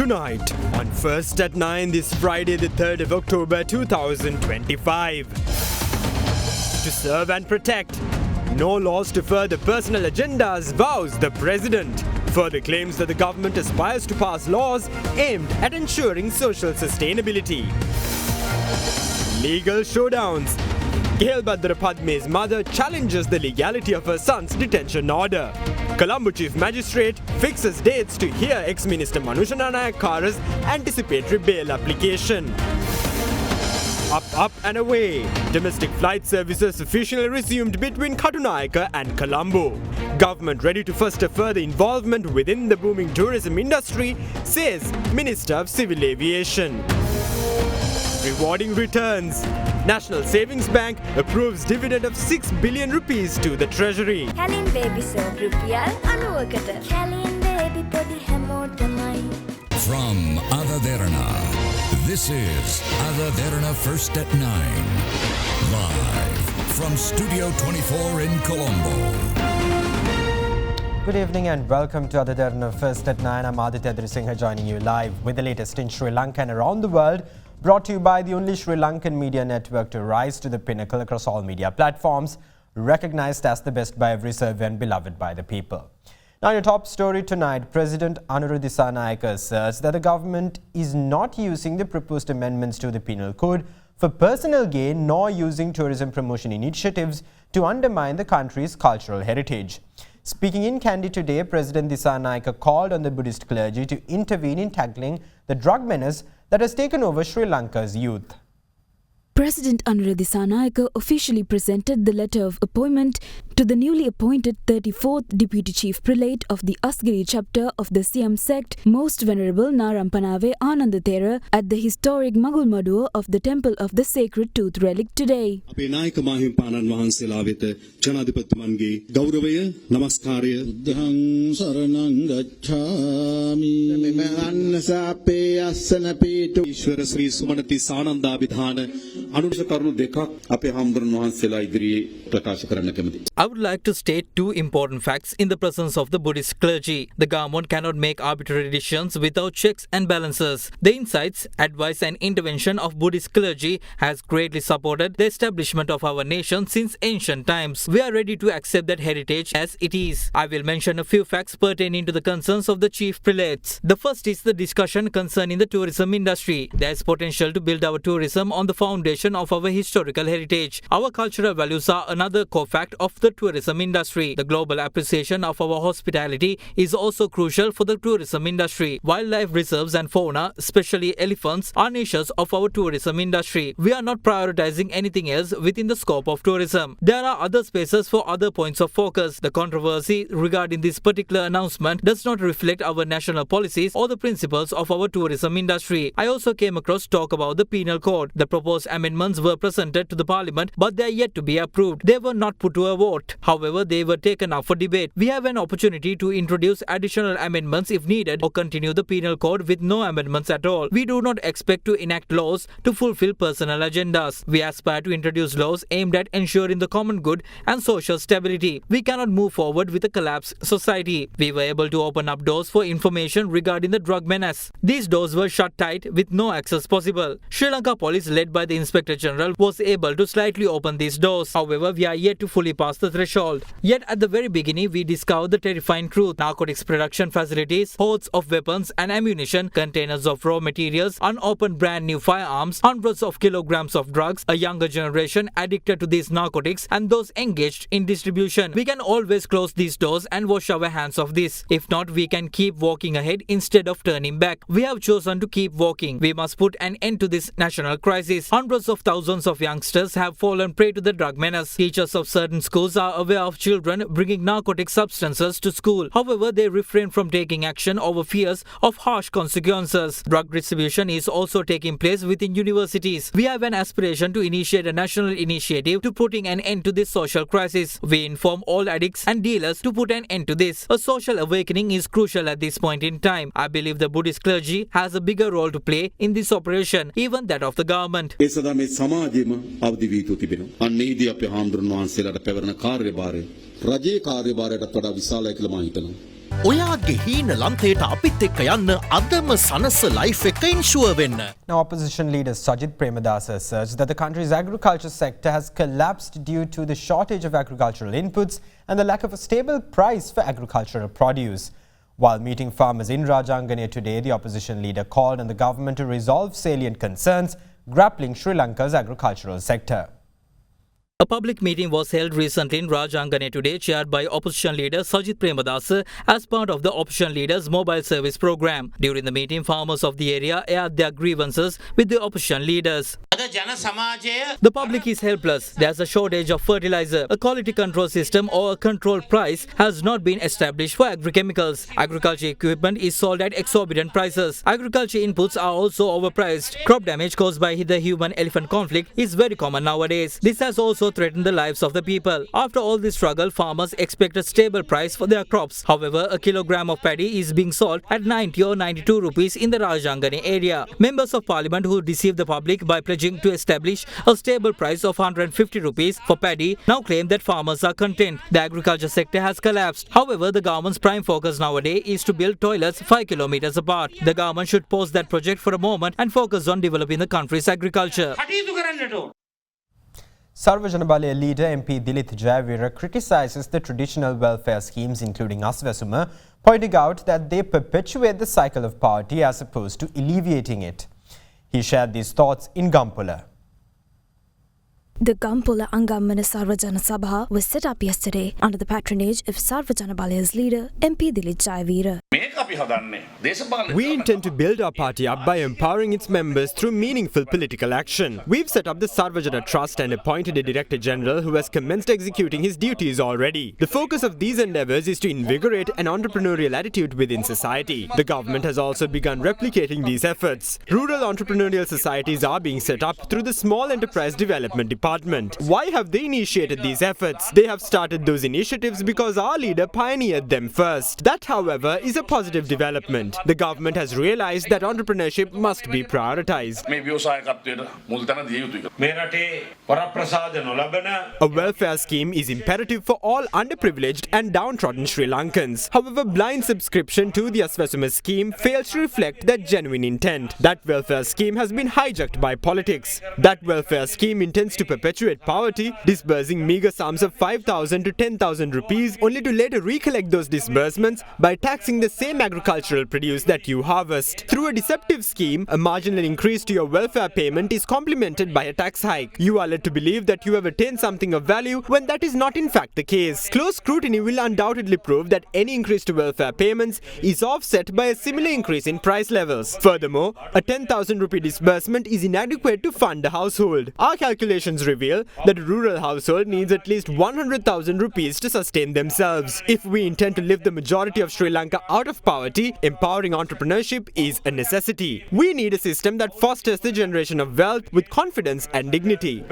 Tonight, on First at 9 this Friday the 3rd of October 2025. To serve and protect. No laws to further personal agendas, vows the President. Further claims that the government aspires to pass laws aimed at ensuring social sustainability. Legal showdowns. Gelbhadra Padme's mother challenges the legality of her son's detention order. Colombo Chief Magistrate fixes dates to hear ex-Minister Manusha Nayakara's anticipatory bail application. Up and away. Domestic flight services officially resumed between Katunayaka and Colombo. Government ready to foster further involvement within the booming tourism industry, says Minister of Civil Aviation. Rewarding returns. National Savings Bank approves dividend of 6 billion rupees to the Treasury. Kalin baby soap rupiyal 90කට. Kalin baby podi හැමෝටමයි. From Derana, this is Derana First at 9. Live from Studio 24 in Colombo. Good evening and welcome to Derana First at 9. I'm Aditya Drisingha joining you live with the latest in Sri Lanka and around the world. Brought to you by the only Sri Lankan media network to rise to the pinnacle across all media platforms, recognized as the best by every survey and beloved by the people. Now, your top story tonight, President Anura Dissanayake asserts that the government is not using the proposed amendments to the penal code for personal gain nor using tourism promotion initiatives to undermine the country's cultural heritage. Speaking in Kandy today, President Dissanayake called on the Buddhist clergy to intervene in tackling the drug menace that has taken over Sri Lanka's youth. President Anura Dissanayake officially presented the letter of appointment to the newly appointed 34th Deputy Chief Prelate of the Asgiri chapter of the Siam sect, Most Venerable Narampanave Anandathera, at the historic Magulmaduwa of the Temple of the Sacred Tooth Relic today. අපේ නායක මාහිමිපාණන් වහන්සේලා වෙත ජනාධිපතිතුමන්ගේ ගෞරවය නමස්කාරය බුද්ධං සරණං ගච්ඡාමි මෙමහන්නසාපේ අස්සන පීඨ ඊශ්වර ශ්‍රී සුමනති සානන්දාභිධාන අනුශ කරුණු දෙකක් අපේ හාමුදුරන් වහන්සේලා ඉදිරියේ ප්‍රකාශ කරන්න කැමතියි. I would like to state two important facts in the presence of the Buddhist clergy. The government cannot make arbitrary decisions without checks and balances. The insights, advice and intervention of Buddhist clergy has greatly supported the establishment of our nation since ancient times. We are ready to accept that heritage as it is. I will mention a few facts pertaining to the concerns of the chief prelates. The first is the discussion concerning the tourism industry. There is potential to build our tourism on the foundation of our historical heritage. Our cultural values are another core fact of the tourism industry. The global appreciation of our hospitality is also crucial for the tourism industry. Wildlife reserves and fauna, especially elephants, are niches of our tourism industry. We are not prioritizing anything else within the scope of tourism. There are other spaces for other points of focus. The controversy regarding this particular announcement does not reflect our national policies or the principles of our tourism industry. I also came across talk about the penal code. The proposed amendments were presented to the parliament, but they are yet to be approved. They were not put to a vote. However, they were taken up for debate. We have an opportunity to introduce additional amendments if needed or continue the penal code with no amendments at all. We do not expect to enact laws to fulfill personal agendas. We aspire to introduce laws aimed at ensuring the common good and social stability. We cannot move forward with a collapsed society. We were able to open up doors for information regarding the drug menace. These doors were shut tight with no access possible. Sri Lanka Police, led by the Inspector General, was able to slightly open these doors. However, we are yet to fully pass the threshold. Yet at the very beginning, we discovered the terrifying truth. Narcotics production facilities, hoards of weapons and ammunition, containers of raw materials, unopened brand new firearms, hundreds of kilograms of drugs, a younger generation addicted to these narcotics and those engaged in distribution. We can always close these doors and wash our hands of this. If not, we can keep walking ahead instead of turning back. We have chosen to keep walking. We must put an end to this national crisis. Hundreds of thousands of youngsters have fallen prey to the drug menace. Teachers of certain schools are aware of children bringing narcotic substances to school. However, they refrain from taking action over fears of harsh consequences. Drug distribution is also taking place within universities. We have an aspiration to initiate a national initiative to putting an end to this social crisis. We inform all addicts and dealers to put an end to this. A social awakening is crucial at this point in time. I believe the Buddhist clergy has a bigger role to play in this operation, even that of the government. අන්නේදී අපේ හාමුදුරන් වහන්සේලාට පැවරෙන කාර්යභාරය රජයේ කාර්යභාරයටත් වඩා විශාලයි කියලා මම හිතනවා. ඔයාගේ හීන ලන්තයට අපිත් එක්ක යන්න අදම සනස ලයිෆ් එක ඉන්ෂුවර් වෙන්න. Now, opposition leader Sajid Premadasa asserts that the country's agriculture sector has collapsed due to the shortage of agricultural inputs and the lack of a stable price for agricultural produce. While meeting farmers in Rajangane today, the opposition leader called on the government to resolve salient concerns grappling Sri Lanka's agricultural sector. A public meeting was held recently in Rajangane today, chaired by opposition leader Sajid Premadasa as part of the opposition leaders' mobile service program. During the meeting, farmers of the area aired their grievances with the opposition leaders. The public is helpless. There's a shortage of fertilizer. A quality control system or a control price has not been established for agrichemicals. Agriculture equipment is sold at exorbitant prices. Agriculture inputs are also overpriced. Crop damage caused by the human-elephant conflict is very common nowadays. This has also threatened the lives of the people. After all this struggle, farmers expect a stable price for their crops. However, a kilogram of paddy is being sold at 90 or 92 rupees in the Rajangane area. Members of parliament who deceived the public by pledging to establish a stable price of 150 rupees for paddy now claim that farmers are content. The agriculture sector has collapsed. However, the government's prime focus nowadays is to build toilets 5 kilometers apart. The government should pause that project for a moment and focus on developing the country's agriculture. Sarva Jana Balaya leader MP Dilith Jayavira criticizes the traditional welfare schemes including Asvesuma, pointing out that they perpetuate the cycle of poverty as opposed to alleviating it. He shared these thoughts in Gampula. The Gampula Angamana Sarvajana Sabha was set up yesterday under the patronage of Sarvajana Balaya's leader, MP Dilith Jayavira. We intend to build our party up by empowering its members through meaningful political action. We've set up the Sarvajana Trust and appointed a Director General who has commenced executing his duties already. The focus of these endeavours is to invigorate an entrepreneurial attitude within society. The government has also begun replicating these efforts. Rural entrepreneurial societies are being set up through the Small Enterprise Development Department. Why have they initiated these efforts? They have started those initiatives because our leader pioneered them first. That, however, is a positive development. The government has realized that entrepreneurship must be prioritized. A welfare scheme is imperative for all underprivileged and downtrodden Sri Lankans. However, blind subscription to the Asvesuma scheme fails to reflect that genuine intent. That welfare scheme has been hijacked by politics. That welfare scheme intends to perpetuate poverty, disbursing meagre sums of 5,000 to 10,000 rupees, only to later recollect those disbursements by taxing the same agricultural produce that you harvest. Through a deceptive scheme, a marginal increase to your welfare payment is complemented by a tax hike. You are led to believe that you have attained something of value when that is not in fact the case. Close scrutiny will undoubtedly prove that any increase to welfare payments is offset by a similar increase in price levels. Furthermore, a 10,000 rupee disbursement is inadequate to fund a household. Our calculations reveal that a rural household needs at least 100,000 rupees to sustain themselves. If we intend to lift the majority of Sri Lanka out of poverty, empowering entrepreneurship is a necessity. We need a system that fosters the generation of wealth with confidence and dignity.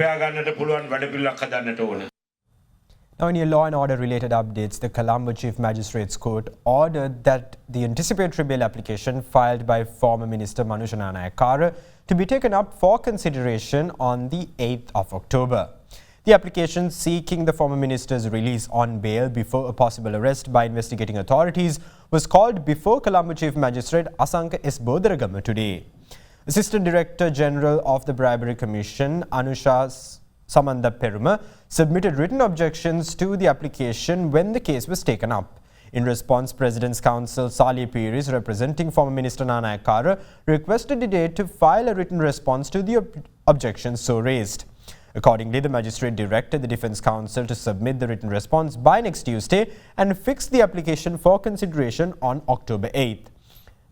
Now, in your law and order related updates, the Colombo Chief Magistrates Court ordered that the anticipatory bail application filed by former Minister Manushana Nayakkara to be taken up for consideration on the 8th of October. The application seeking the former minister's release on bail before a possible arrest by investigating authorities was called before Colombo Chief Magistrate Asanka S. Bodaragama today. Assistant Director General of the Bribery Commission, Anusha Samanda Peruma, submitted written objections to the application when the case was taken up. In response, President's Counsel Sali Piris, representing former Minister Nayakkara, requested the date to file a written response to the objections so raised. Accordingly, the magistrate directed the Defence Counsel to submit the written response by next Tuesday and fix the application for consideration on October 8th.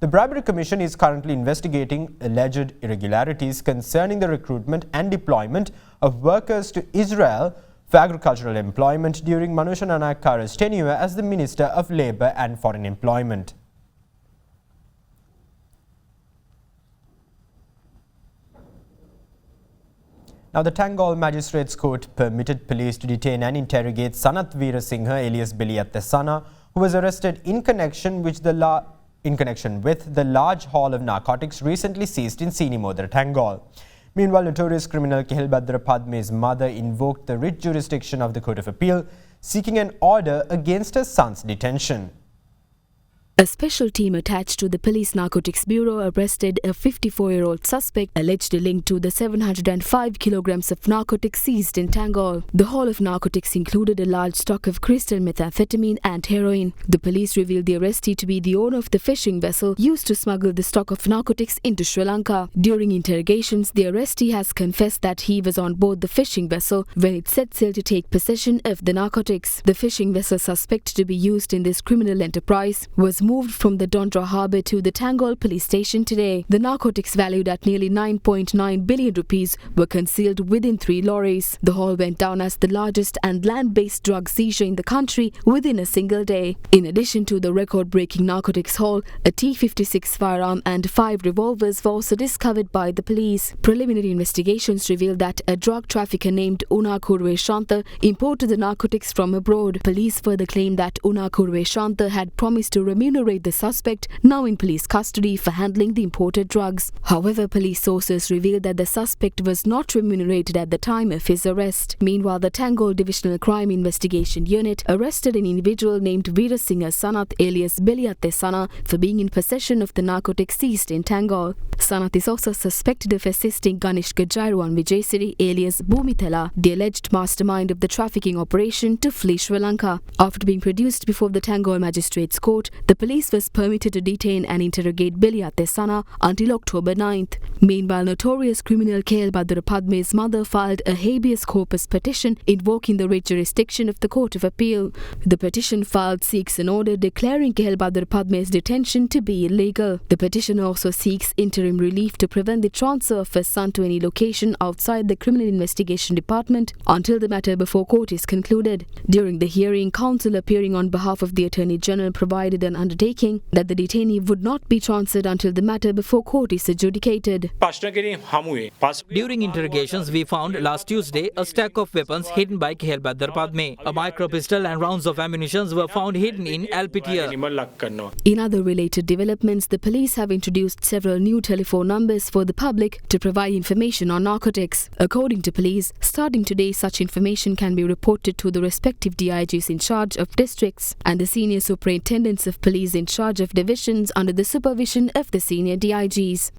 The Bribery Commission is currently investigating alleged irregularities concerning the recruitment and deployment of workers to Israel for agricultural employment during Manushana Nayakkara's tenure as the Minister of Labour and Foreign Employment. Now, the Tangol Magistrates Court permitted police to detain and interrogate Sanath Veerasinghe alias Beliatte Sana, who was arrested in connection with the large haul of narcotics recently seized in Sinimodara, Tangol. Meanwhile, notorious criminal Kehilbadra Padme's mother invoked the writ jurisdiction of the Court of Appeal, seeking an order against her son's detention. A special team attached to the Police Narcotics Bureau arrested a 54-year-old suspect allegedly linked to the 705 kilograms of narcotics seized in Tangol. The haul of narcotics included a large stock of crystal methamphetamine and heroin. The police revealed the arrestee to be the owner of the fishing vessel used to smuggle the stock of narcotics into Sri Lanka. During interrogations, the arrestee has confessed that he was on board the fishing vessel when it set sail to take possession of the narcotics. The fishing vessel suspected to be used in this criminal enterprise was moved from the Dondra harbour to the Tangol police station today. The narcotics valued at nearly 9.9 billion rupees were concealed within 3 lorries. The haul went down as the largest and land-based drug seizure in the country within a single day. In addition to the record-breaking narcotics haul, a T-56 firearm and 5 revolvers were also discovered by the police. Preliminary investigations revealed that a drug trafficker named Una Kurve Shanta imported the narcotics from abroad. Police further claimed that Una Kurve Shanta had promised to remunerate the suspect, now in police custody, for handling the imported drugs. However, police sources revealed that the suspect was not remunerated at the time of his arrest. Meanwhile, the Tangol Divisional Crime Investigation Unit arrested an individual named Veerasinghe Sanath alias Beliatte Sana for being in possession of the narcotics seized in Tangol. Sanath is also suspected of assisting Ganishka Jairuan Vijayasiri alias Bhumithala, the alleged mastermind of the trafficking operation, to flee Sri Lanka. After being produced before the Tangol Magistrates Court, the police was permitted to detain and interrogate Beliatte Sana until October 9th. Meanwhile, notorious criminal KL Badura Padme's mother filed a habeas corpus petition invoking the writ jurisdiction of the Court of Appeal. The petition filed seeks an order declaring KL Badura Padme's detention to be illegal. The petition also seeks interim relief to prevent the transfer of her son to any location outside the Criminal Investigation Department until the matter before court is concluded. During the hearing, counsel appearing on behalf of the Attorney General provided an undertaking that the detainee would not be transferred until the matter before court is adjudicated. During interrogations, we found last Tuesday a stack of weapons hidden by KL Badar Padme. A micro pistol and rounds of ammunition were found hidden in Alpitia. In other related developments, the police have introduced several new telephone numbers for the public to provide information on narcotics. According to police, starting today, such information can be reported to the respective DIGs in charge of districts and the senior superintendents of police in charge of divisions under the supervision of the senior DIGs.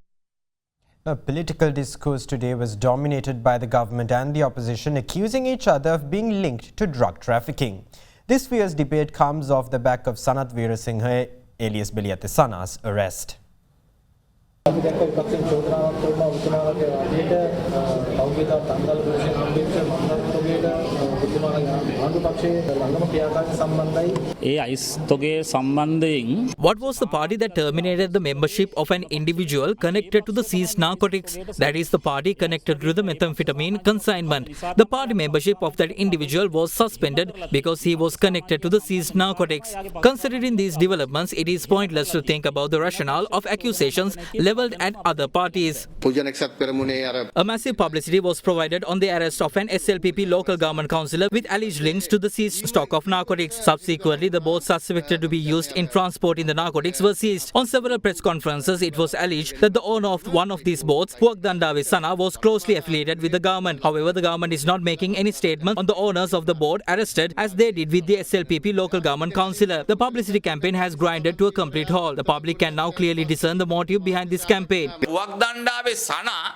A political discourse today was dominated by the government and the opposition, accusing each other of being linked to drug trafficking. This fierce debate comes off the back of Sanath Veerasinghe alias Beliatte Sana's arrest. What was the party that terminated the membership of an individual connected to the seized narcotics? That is the party connected to the methamphetamine consignment. The party membership of that individual was suspended because he was connected to the seized narcotics. Considering these developments, it is pointless to think about the rationale of accusations levelled at other parties. A massive publicity was provided on the arrest of an SLPP local government councillor with alleged links to the seized stock of narcotics. Subsequently, the boats suspected to be used in transporting the narcotics were seized. On several press conferences, it was alleged that the owner of one of these boats, Puak Dandawe Sana, was closely affiliated with the government. However, the government is not making any statement on the owners of the boat arrested as they did with the SLPP local government councillor. The publicity campaign has grinded to a complete halt. The public can now clearly discern the motive behind this campaign.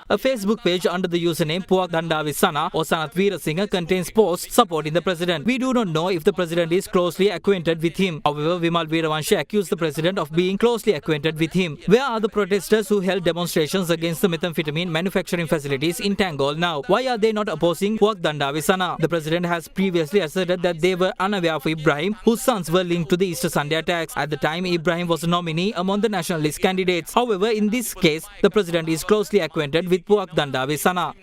A Facebook page under the username Puak Dandawe Sana or Sanath Veerasinghe contains posts supporting the president. We do not know if the president is closely acquainted with him. However, Vimal Veerawansha accused the president of being closely acquainted with him. Where are the protesters who held demonstrations against the methamphetamine manufacturing facilities in Tangol now? Why are they not opposing Puak Dandawe Sana? The president has previously asserted that they were unaware of Ibrahim, whose sons were linked to the Easter Sunday attacks. At the time, Ibrahim was a nominee among the nationalist candidates. However, in this case, the president is closely acquainted with Puak Dandawe Sana.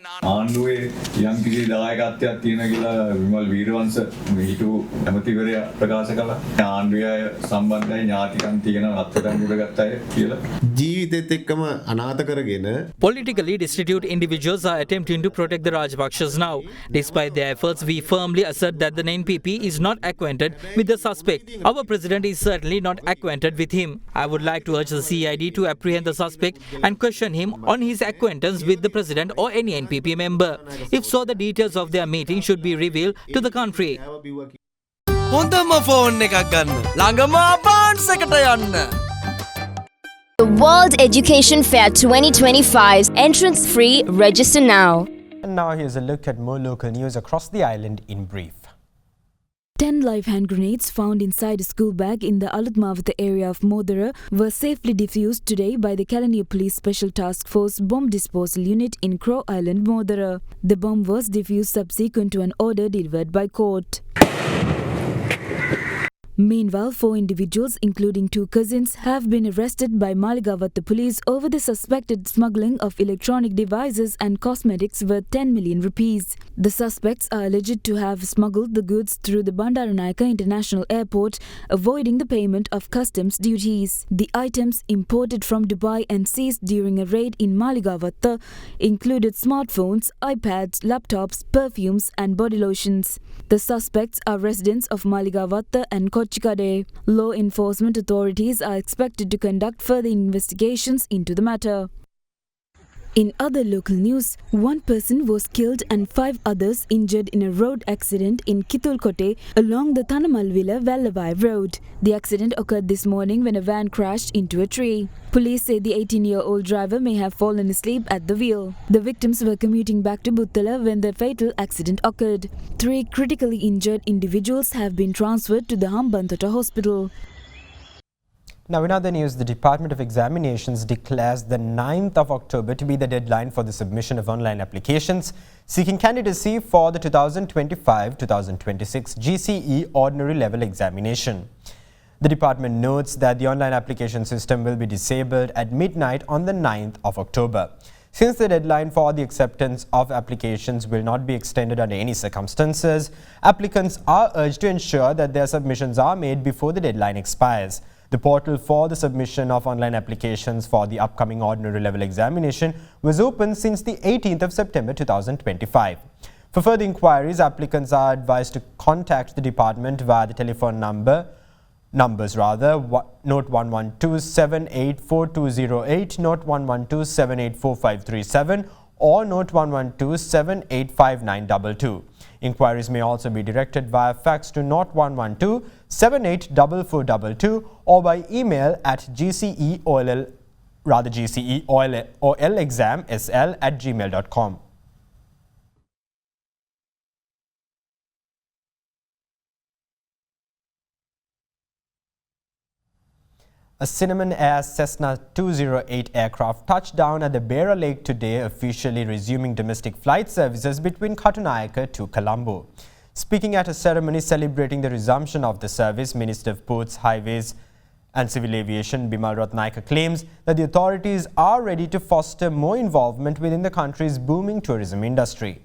Politically destitute individuals are attempting to protect the Rajapakshas now. Despite their efforts, we firmly assert that the NPP is not acquainted with the suspect. Our president is certainly not acquainted with him. I would like to urge the CID to apprehend the suspect and question him on his acquaintance with the president or any NPP member. If so, the details of their meeting should be revealed to the country. හොඳම phone එකක් ගන්න. ළඟම අපාන්ස් එකට යන්න. The World Education Fair 2025. Entrance free. Register now. And now here's a look at more local news across the island in brief. 10 live hand grenades found inside a school bag in the Alutmavata area of Modara were safely defused today by the Kalaniya Police Special Task Force Bomb Disposal Unit in Crow Island, Modara. The bomb was defused subsequent to an order delivered by court. Meanwhile, 4 individuals, including 2 cousins, have been arrested by Maligavatta police over the suspected smuggling of electronic devices and cosmetics worth 10 million rupees. The suspects are alleged to have smuggled the goods through the Bandaranaike International Airport, avoiding the payment of customs duties. The items imported from Dubai and seized during a raid in Maligavatta included smartphones, iPads, laptops, perfumes and body lotions. The suspects are residents of Maligavatta and Kochikade. Law enforcement authorities are expected to conduct further investigations into the matter. In other local news, 1 person was killed and 5 others injured in a road accident in Kitulkote along the Thanamalwila Vallavai road. The accident occurred this morning when a van crashed into a tree. Police say the 18-year-old driver may have fallen asleep at the wheel. The victims were commuting back to Buttala when the fatal accident occurred. 3 critically injured individuals have been transferred to the Hambantota hospital. Now, in other news, the Department of Examinations declares the 9th of October to be the deadline for the submission of online applications seeking candidacy for the 2025-2026 GCE Ordinary Level Examination. The department notes that the online application system will be disabled at midnight on the 9th of October. Since the deadline for the acceptance of applications will not be extended under any circumstances, applicants are urged to ensure that their submissions are made before the deadline expires. The portal for the submission of online applications for the upcoming ordinary level examination was open since the 18th of September 2025. For further inquiries, applicants are advised to contact the department via the telephone numbers note 112-784-208, note 112-784-537 or note 112-785-922. Inquiries may also be directed via fax to note 112-784422 or by email at gceolexamsl@gmail.com. A Cinnamon Air Cessna 208 aircraft touched down at the Beira Lake today, officially resuming domestic flight services between Katunayake to Colombo. Speaking at a ceremony celebrating the resumption of the service, Minister of Ports, Highways and Civil Aviation Bimal Ratnaike claims that the authorities are ready to foster more involvement within the country's booming tourism industry.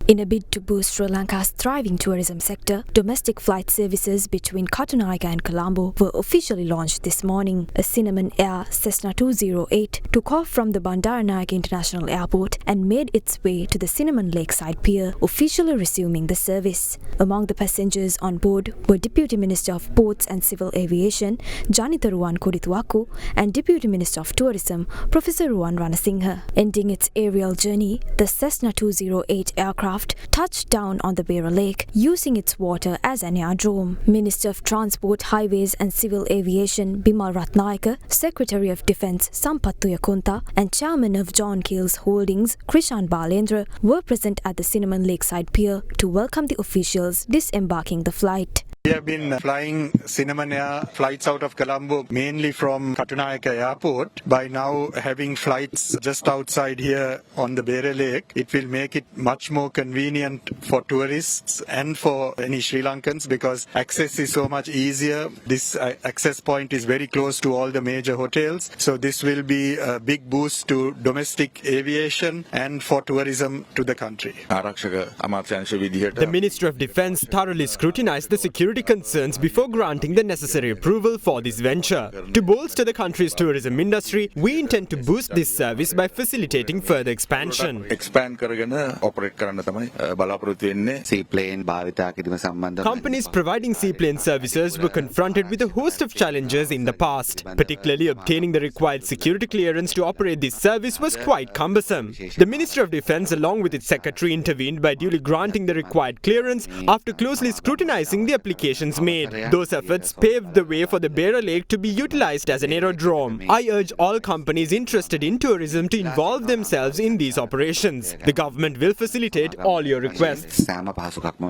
In a bid to boost Sri Lanka's thriving tourism sector, domestic flight services between Katunayake and Colombo were officially launched this morning. A Cinnamon Air Cessna 208 took off from the Bandaranaike International Airport and made its way to the Cinnamon Lakeside Pier, officially resuming the service. Among the passengers on board were Deputy Minister of Ports and Civil Aviation Janitha Ruwan Kodituaku and Deputy Minister of Tourism Professor Ruwan Ranasinghe. Ending its aerial journey, the Cessna 208 aircraft touched down on the Beira Lake, using its water as an airdrome. Minister of Transport, Highways and Civil Aviation Bimal Ratnaike, Secretary of Defence Sampattu Yakunta and Chairman of John Keel's Holdings Krishan Balendra were present at the Cinnamon Lakeside Pier to welcome the officials disembarking the flight. We have been flying Cinnamon Air flights out of Colombo, mainly from Katunayake Airport. By now having flights just outside here on the Beira Lake, it will make it much more convenient for tourists and for any Sri Lankans because access is so much easier. This access point is very close to all the major hotels. So this will be a big boost to domestic aviation and for tourism to the country. The Minister of Defence thoroughly scrutinised the security security concerns before granting the necessary approval for this venture. To bolster the country's tourism industry, we intend to boost this service by facilitating further expansion. Expand කරගෙන operate කරන්න තමයි බලාපොරොත්තු වෙන්නේ. Seaplane භාවිතා කිරීම සම්බන්ධව Companies providing seaplane services were confronted with a host of challenges in the past. Particularly obtaining the required security clearance to operate this service was quite cumbersome. The Ministry of Defence along with its secretary intervened by duly granting the required clearance after closely scrutinizing the applications made. Those efforts paved the way for the Beira Lake to be utilized as an aerodrome. I urge all companies interested in tourism to involve themselves in these operations. The government will facilitate all your requests. සෑම පහසුකක්ම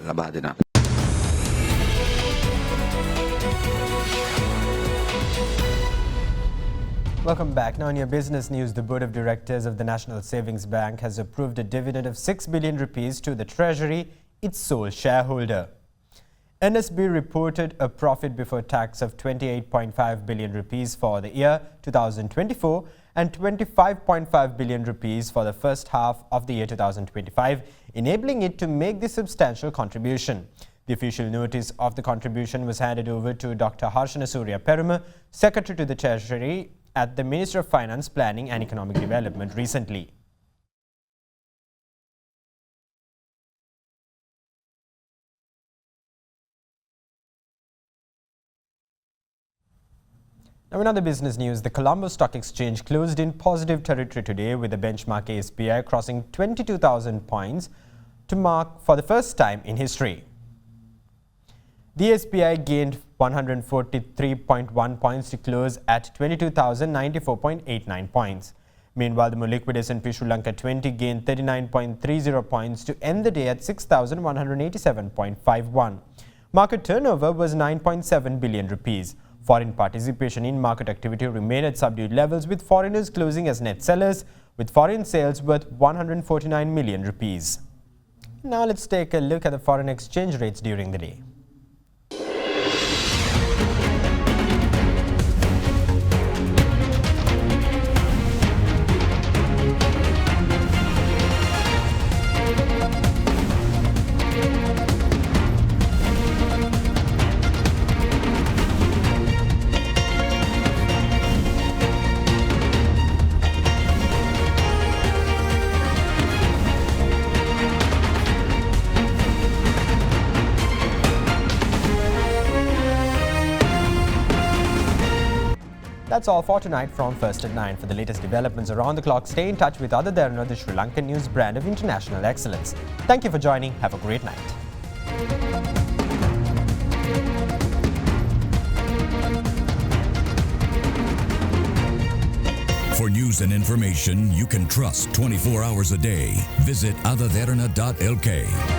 ලබා දෙනවා. Welcome back. Now in your business news, the Board of Directors of the National Savings Bank has approved a dividend of 6 billion rupees to the Treasury, its sole shareholder. NSB reported a profit before tax of 28.5 billion rupees for the year 2024 and 25.5 billion rupees for the first half of the year 2025, enabling it to make this substantial contribution. The official notice of the contribution was handed over to Dr. Harshana Surya Perumal, Secretary to the Treasury at the Ministry of Finance, Planning and Economic Development recently. Now in other business news, the Colombo Stock Exchange closed in positive territory today with the benchmark ASPI crossing 22,000 points to mark for the first time in history. The ASPI gained 143.1 points to close at 22,094.89 points. Meanwhile, the more liquid S&P Sri Lanka 20 gained 39.30 points to end the day at 6,187.51. Market turnover was 9.7 billion rupees. Foreign participation in market activity remained at subdued levels, with foreigners closing as net sellers, with foreign sales worth 149 million rupees. Now let's take a look at the foreign exchange rates during the day. That's all for tonight from First at 9. For the latest developments around the clock, stay in touch with Ada Derana, the Sri Lankan news brand of international excellence. Thank you for joining. Have a great night. For news and information you can trust 24 hours a day, visit adaderana.lk.